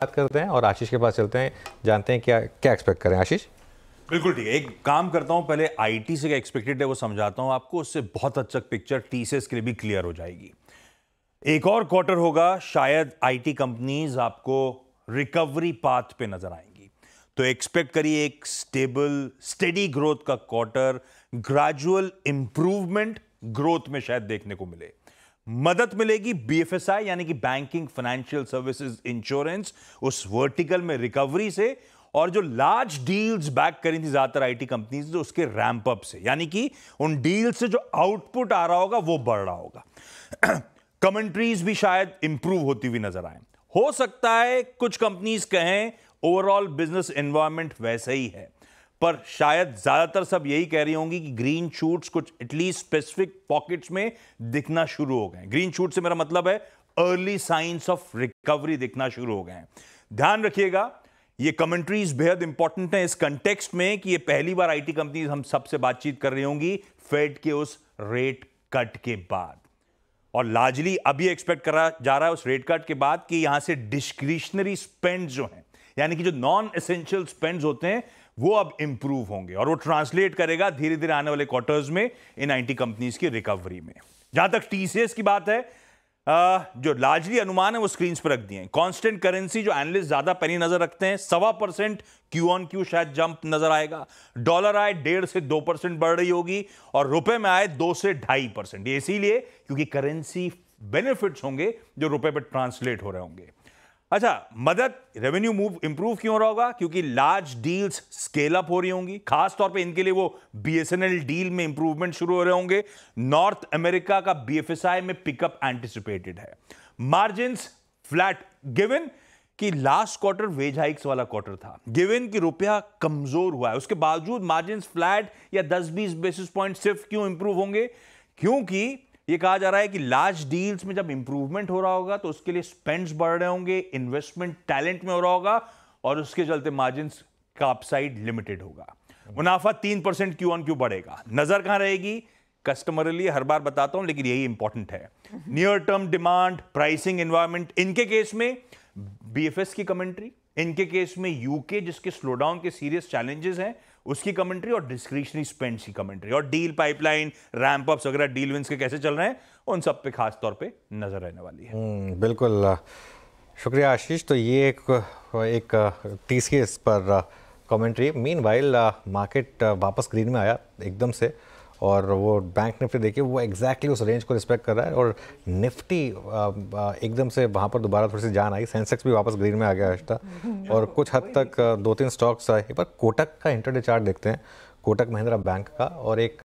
बात करते हैं और आशीष के पास चलते हैं, जानते हैं क्या क्या एक्सपेक्ट करें। आशीष बिल्कुल ठीक है, एक काम करता हूं, पहले आईटी से क्या एक्सपेक्टेड है वो समझाता हूं आपको, उससे बहुत अच्छा पिक्चर टीसीएस के लिए भी क्लियर हो जाएगी। एक और क्वार्टर होगा, शायद आईटी कंपनीज आपको रिकवरी पाथ पे नजर आएंगी, तो एक्सपेक्ट करिए एक स्टेबल स्टेडी ग्रोथ का क्वार्टर, ग्रेजुअल इंप्रूवमेंट ग्रोथ में शायद देखने को मिले। मदद मिलेगी बीएफएसआई यानी कि बैंकिंग, फाइनेंशियल सर्विसेज, इंश्योरेंस, उस वर्टिकल में रिकवरी से, और जो लार्ज डील्स बैक करी थी ज्यादातर आईटी कंपनीज जो उसके रैंप अप से, यानी कि उन डील से जो आउटपुट आ रहा होगा वो बढ़ रहा होगा। कमेंट्रीज भी शायद इंप्रूव होती हुई नजर आए। हो सकता है कुछ कंपनीज कहें ओवरऑल बिजनेस एनवायरनमेंट वैसा ही है, पर शायद ज्यादातर सब यही कह रही होंगी कि ग्रीन शूट्स कुछ एटलीस्ट स्पेसिफिक पॉकेट्स में दिखना शुरू हो गए। ग्रीन शूट से मेरा मतलब है अर्ली साइंस ऑफ रिकवरी दिखना शुरू हो गए। ध्यान रखिएगा, ये कमेंट्रीज बेहद इंपॉर्टेंट है इस कंटेक्स्ट में कि ये पहली बार आईटी कंपनीज हम सबसे बातचीत कर रही होंगी फेड के उस रेट कट के बाद, और लार्जली अभी एक्सपेक्ट करा जा रहा है उस रेट कट के बाद कि यहां से डिस्क्रिशनरी स्पेंड जो है, यानी कि जो नॉन एसेंशियल स्पेंड्स होते हैं, वो अब इंप्रूव होंगे, और वो ट्रांसलेट करेगा धीरे धीरे आने वाले क्वार्टर्स में इन आईटी कंपनीज की रिकवरी में। जहां तक टीसीएस की बात है, जो लार्जली अनुमान है वो स्क्रीन पर रख दिए हैं। कांस्टेंट करेंसी जो एनालिस्ट ज्यादा पैनी नजर रखते हैं, 1.25% क्यू ऑन क्यू शायद जंप नजर आएगा। डॉलर आए 1.5 से 2% बढ़ रही होगी, और रुपए में आए 2 से 2.5%। ये इसीलिए क्योंकि करेंसी बेनिफिट्स होंगे जो रुपए पर ट्रांसलेट हो रहे होंगे। अच्छा, मदद रेवेन्यू मूव इंप्रूव क्यों हो रहा होगा? क्योंकि लार्ज डील्स स्केल अप हो रही होंगी, खास तौर पे इनके लिए वो बीएसएनएल डील में इंप्रूवमेंट शुरू हो रहे होंगे। नॉर्थ अमेरिका का बीएफएसआई में पिकअप एंटिसिपेटेड है। मार्जिन्स फ्लैट, गिवन कि लास्ट क्वार्टर वेज हाइक्स वाला क्वार्टर था, गिवन कि रुपया कमजोर हुआ है, उसके बावजूद मार्जिन्स फ्लैट या 10-20 बेसिस पॉइंट सिर्फ क्यों इंप्रूव होंगे? क्योंकि ये कहा जा रहा है कि लार्ज डील्स में जब इंप्रूवमेंट हो रहा होगा तो उसके लिए स्पेंड्स बढ़ रहे होंगे, इन्वेस्टमेंट टैलेंट में हो रहा होगा, और उसके चलते मार्जिन्स का अपसाइड लिमिटेड होगा। मुनाफा 3% क्यू ऑन क्यू बढ़ेगा। नजर कहां रहेगी? कस्टमरली हर बार बताता हूं, लेकिन यही इंपॉर्टेंट है। Near term demand, pricing environment, इनके केस में बीएफएस की कमेंट्री, इनके केस में यूके जिसके स्लोडाउन के सीरियस चैलेंजेस हैं उसकी कमेंट्री, और डिस्क्रिशनरी स्पेंड्स की कमेंट्री, और डील पाइपलाइन, रैंप अप्स वगैरह, डील विंस के कैसे चल रहे हैं, उन सब पे खास तौर पे नजर रहने वाली है। बिल्कुल, शुक्रिया आशीष। तो ये एक टीसीएस पर कमेंट्री। मीनवाइल मार्केट वापस ग्रीन में आया एकदम से, और वो बैंक निफ्टी देखिए वो एग्जैक्टली उस रेंज को रिस्पेक्ट कर रहा है, और निफ्टी एकदम से वहाँ पर दोबारा थोड़ी सी जान आई। सेंसेक्स भी वापस ग्रीन में आ गया आज, और कुछ हद तक 2-3 स्टॉक्स एक बार कोटक का इंटरडे चार्ट देखते हैं, कोटक महिंद्रा बैंक का, और एक